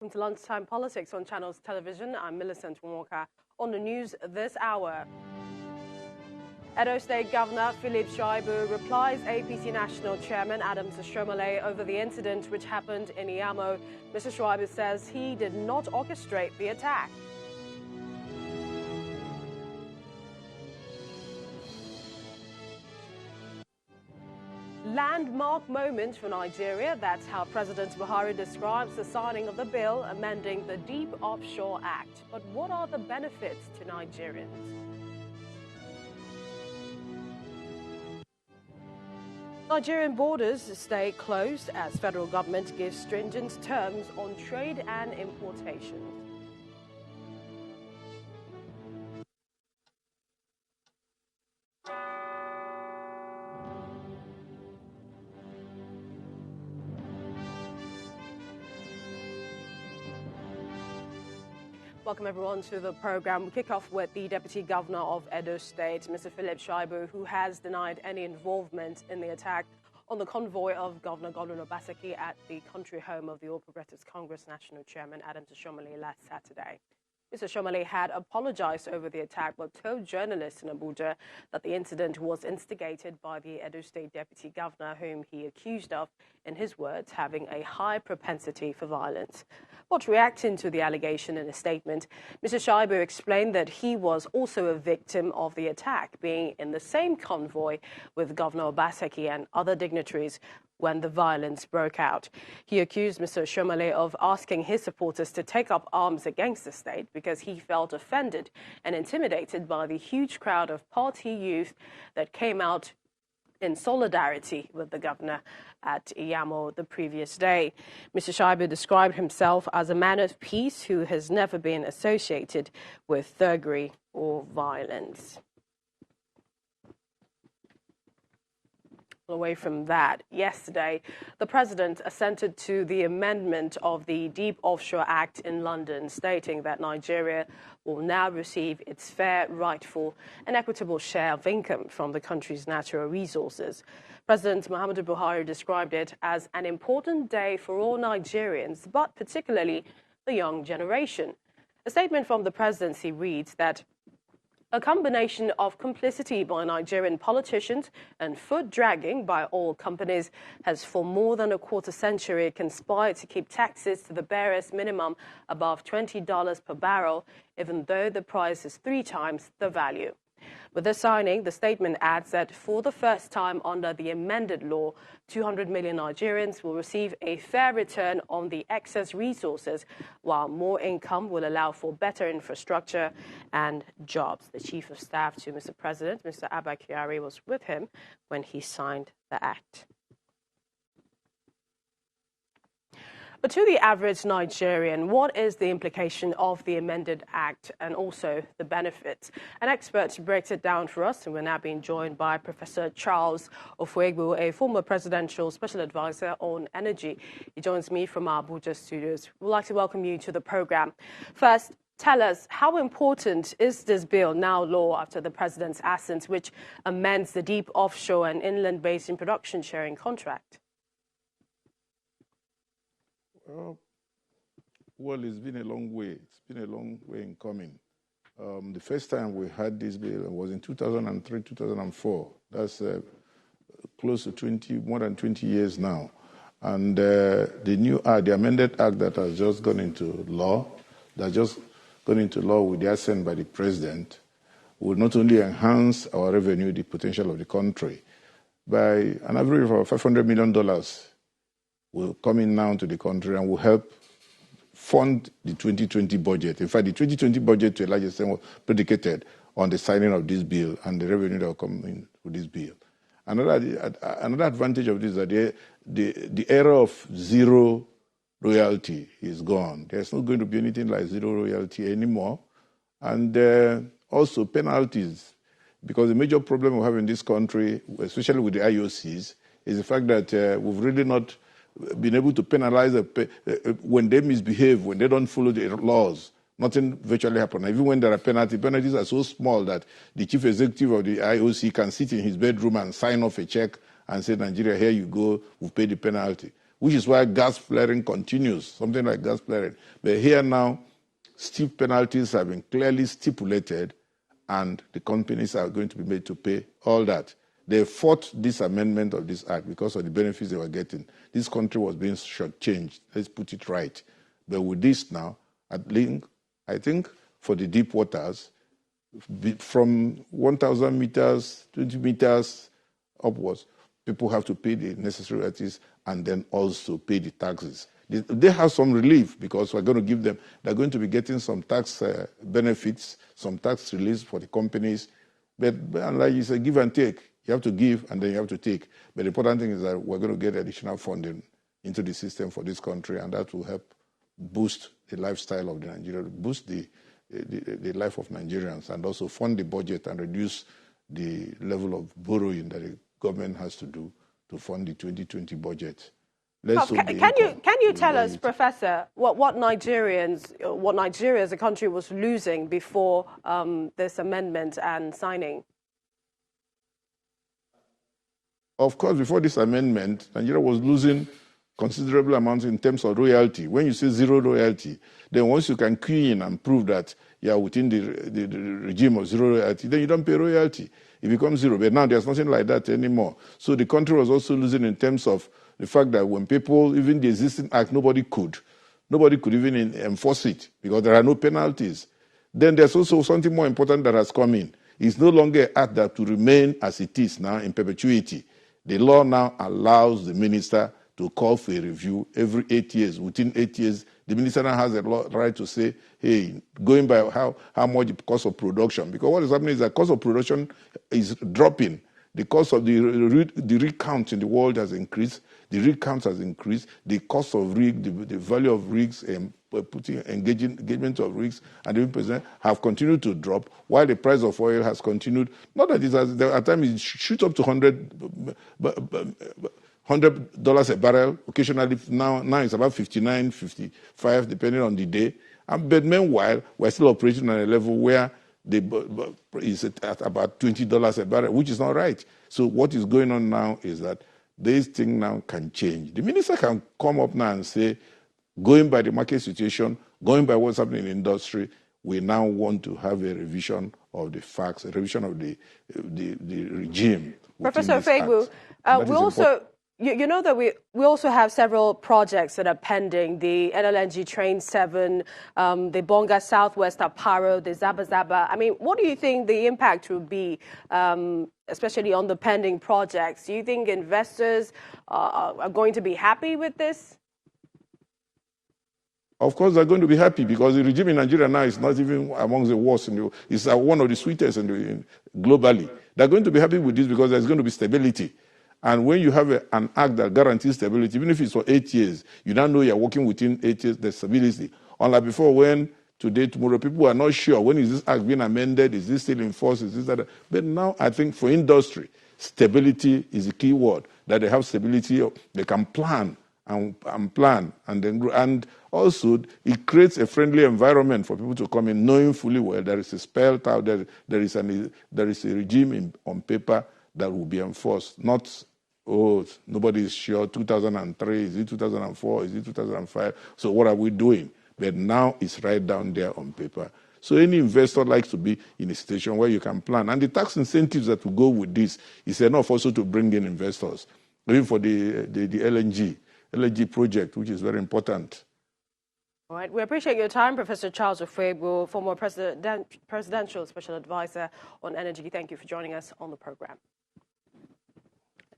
Welcome to Lunchtime Politics on Channels Television. I'm Millicent Walker. On the news this hour, Edo State Governor Philip Shaibu replies APC National Chairman Adams Shomale over the incident which happened in Iyamo. Mr. Shaibu says he did not orchestrate the attack. Landmark moment for Nigeria. That's how President Buhari describes the signing of the bill amending the Deep Offshore Act. But what are the benefits to Nigerians? Nigerian borders stay closed as federal government gives stringent terms on trade and importation. Welcome everyone to the program. We kick off with the Deputy Governor of Edo State, Mr. Philip Shaibu, who has denied any involvement in the attack on the convoy of Governor Godwin Obaseki at the country home of the All Progressives Congress National Chairman Adams Shomale last Saturday. Mr. Shomale had apologized over the attack but told journalists in Abuja that the incident was instigated by the Edo State Deputy Governor, whom he accused of, in his words, having a high propensity for violence. But reacting to the allegation in a statement, Mr. Shaibu explained that he was also a victim of the attack, being in the same convoy with Governor Obaseki and other dignitaries when the violence broke out. He accused Mr. Shomale of asking his supporters to take up arms against the state because he felt offended and intimidated by the huge crowd of party youth that came out in solidarity with the governor at Iyamo the previous day. Mr. Shaibu described himself as a man of peace who has never been associated with thuggery or violence. Away from that, yesterday, the president assented to the amendment of the Deep Offshore Act in London, stating that Nigeria will now receive its fair, rightful and equitable share of income from the country's natural resources. President Muhammadu Buhari described it as an important day for all Nigerians, but particularly the young generation. A statement from the presidency reads that a combination of complicity by Nigerian politicians and foot dragging by oil companies has for more than a quarter century conspired to keep taxes to the barest minimum above $20 per barrel, even though the price is 3 times the value. With the signing, the statement adds that for the first time under the amended law, 200 million Nigerians will receive a fair return on the excess resources, while more income will allow for better infrastructure and jobs. The Chief of Staff to Mr. President, Mr. Abba Kyari, was with him when he signed the act. But to the average Nigerian, what is the implication of the amended act and also the benefits? An expert breaks it down for us, and we're now being joined by Professor Charles Ofuegbu, a former presidential special advisor on energy. He joins me from our Abuja studios. We'd like to welcome you to the program. First, tell us, how important is this bill, now law, after the president's assent, which amends the Deep Offshore and Inland Basin Production Sharing Contract? Well, it's been a long way. It's been a long way in coming. The first time we had this bill was in 2003, 2004. That's close to more than 20 years now. And the new act, the amended act that has just gone into law, with the assent by the president, will not only enhance our revenue, the potential of the country, by an average of $500 million will come in now to the country and will help fund the 2020 budget. In fact, the 2020 budget to a large extent was predicated on the signing of this bill and the revenue that will come in with this bill. Another advantage of this is that the era of zero royalty is gone. There's not going to be anything like zero royalty anymore. And also penalties, because the major problem we have in this country, especially with the IOCs, is the fact that we've really not been able to penalize when they misbehave, when they don't follow the laws. Nothing virtually happens. Even when there are penalties are so small that the chief executive of the IOC can sit in his bedroom and sign off a check and say, Nigeria, here you go, we've paid the penalty. which is why gas flaring continues, something like gas flaring. But here now, steep penalties have been clearly stipulated, and the companies are going to be made to pay all that. They fought this amendment of this act because of the benefits they were getting. This country was being shortchanged. Let's put it right. But with this now, at least, I think for the deep waters, from 1,000 meters, 20 meters upwards, people have to pay the necessary royalties and then also pay the taxes. They have some relief because we're going to give them, they're going to be getting some tax benefits, some tax release for the companies. But like you said, give and take. You have to give and then you have to take. But the important thing is that we're going to get additional funding into the system for this country, and that will help boost the lifestyle of the Nigerians, boost the life of Nigerians, and also fund the budget and reduce the level of borrowing that the government has to do to fund the 2020 budget. Can you tell us, Professor, what Nigeria as a country was losing before this amendment and signing? Of course, before this amendment, Nigeria was losing considerable amounts in terms of royalty. When you say zero royalty, then once you can key in and prove that you are within the regime of zero royalty, then you don't pay royalty. It becomes zero. But now there's nothing like that anymore. So the country was also losing in terms of the fact that when people, even the existing act, nobody could even enforce it because there are no penalties. Then there's also something more important that has come in. It's no longer an act that to remain as it is now in perpetuity. The law now allows the minister to call for a review every 8 years. Within 8 years, the minister now has a right to say, hey, going by how much the cost of production. Because what is happening is that cost of production is dropping. The cost of the rig count in the world has increased. The rig count has increased. The cost of rig, the value of rigs, and engagement of rigs and the percent have continued to drop, while the price of oil has continued. Not that it has, at times it shoot up to $100 a barrel. Occasionally, now it's about 59, 55, depending on the day. But meanwhile, we're still operating at a level where is at about $20 a barrel, which is not right. So what is going on now is that this thing now can change. The minister can come up now and say, going by the market situation, going by what's happening in the industry, we now want to have a revision of the facts, a revision of the regime. Professor Ofegbu, we also, you know that we also have several projects that are pending, the NLNG Train 7, the Bonga Southwest Aparo, the Zaba Zaba. I mean, what do you think the impact will be, especially on the pending projects? Do you think investors are going to be happy with this? Of course, they're going to be happy because the regime in Nigeria now is not even among the worst. It's one of the sweetest globally. They're going to be happy with this because there's going to be stability. And when you have an act that guarantees stability, even if it's for 8 years, you don't know you're working within 8 years, there's stability. Unlike before, when today, tomorrow, people are not sure, when is this act being amended? Is this still in force? Is this that? But now I think for industry, stability is a key word, that they have stability, they can plan and plan, and then grow. And also, it creates a friendly environment for people to come in, knowing fully well there is a spelled out, there is a regime on paper that will be enforced. Not, oh, nobody is sure, 2003, is it 2004, is it 2005? So what are we doing? But now it's right down there on paper. So any investor likes to be in a situation where you can plan. And the tax incentives that will go with this is enough also to bring in investors, even for the LNG project, which is very important. All right. We appreciate your time, Professor Charles Ofegbu, former presidential special advisor on energy. Thank you for joining us on the program.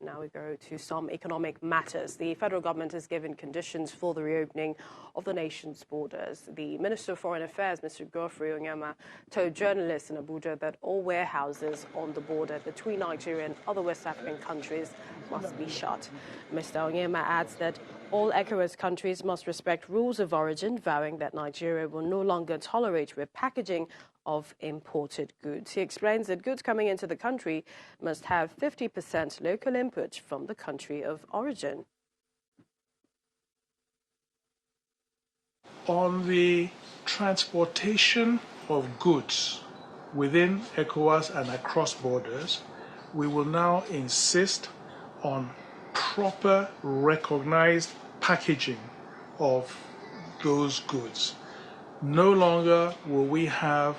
Now we go to some economic matters. The federal government has given conditions for the reopening of the nation's borders. The Minister of Foreign Affairs, Mr. Geoffrey Onyema, told journalists in Abuja that all warehouses on the border between Nigeria and other West African countries must be shut. Mr. Onyema adds that all ECOWAS countries must respect rules of origin, vowing that Nigeria will no longer tolerate repackaging of imported goods. He explains that goods coming into the country must have 50% local input from the country of origin. On the transportation of goods within ECOWAS and across borders, we will now insist on proper recognized packaging of those goods. No longer will we have,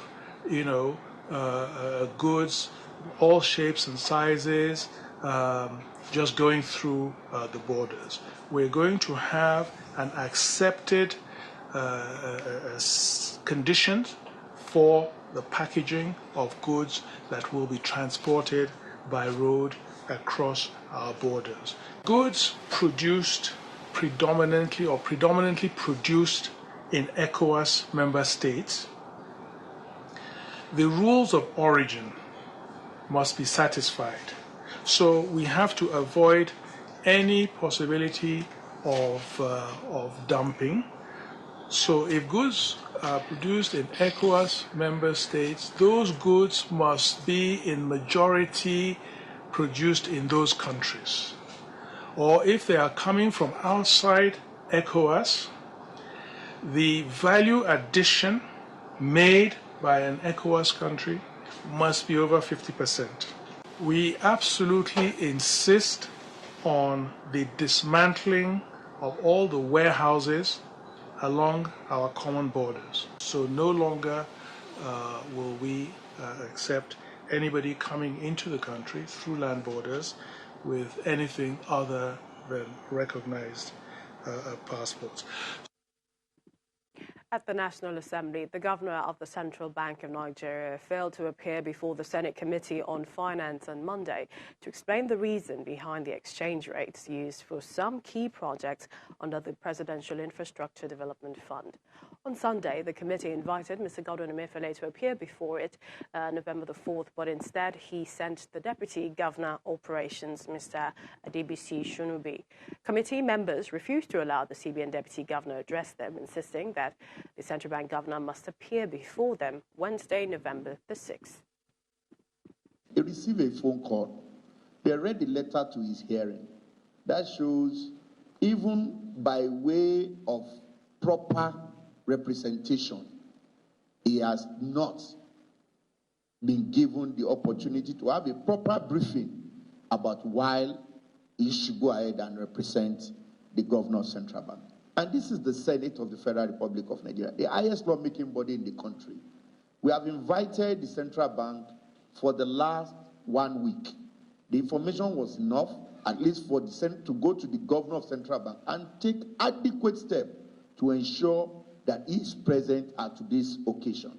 goods, all shapes and sizes, just going through the borders. We're going to have an accepted conditions for the packaging of goods that will be transported by road across our borders. Goods produced predominantly produced in ECOWAS member states, the rules of origin must be satisfied. So we have to avoid any possibility of dumping. So if goods are produced in ECOWAS member states, those goods must be in majority produced in those countries. Or if they are coming from outside ECOWAS, the value addition made by an ECOWAS country must be over 50%. We absolutely insist on the dismantling of all the warehouses along our common borders. So no longer will we accept anybody coming into the country through land borders with anything other than recognized passports. At the National Assembly, the governor of the Central Bank of Nigeria failed to appear before the Senate Committee on Finance on Monday to explain the reason behind the exchange rates used for some key projects under the Presidential Infrastructure Development Fund. On Sunday, the committee invited Mr. Godwin Emefiele to appear before it November the 4th, but instead he sent the Deputy Governor Operations, Mr. Adebisi Shunubi. Committee members refused to allow the CBN Deputy Governor address them, insisting that the Central Bank Governor must appear before them Wednesday, November the 6th. He received a phone call. They read the letter to his hearing. That shows, even by way of proper representation, he has not been given the opportunity to have a proper briefing about why he should go ahead and represent the governor of Central Bank. And this is the Senate of the Federal Republic of Nigeria, the highest lawmaking body in the country. We have invited the Central Bank for the last 1 week. The information was enough, at least for the Senate to go to the governor of Central Bank and take adequate steps to ensure that he is present at today's occasion.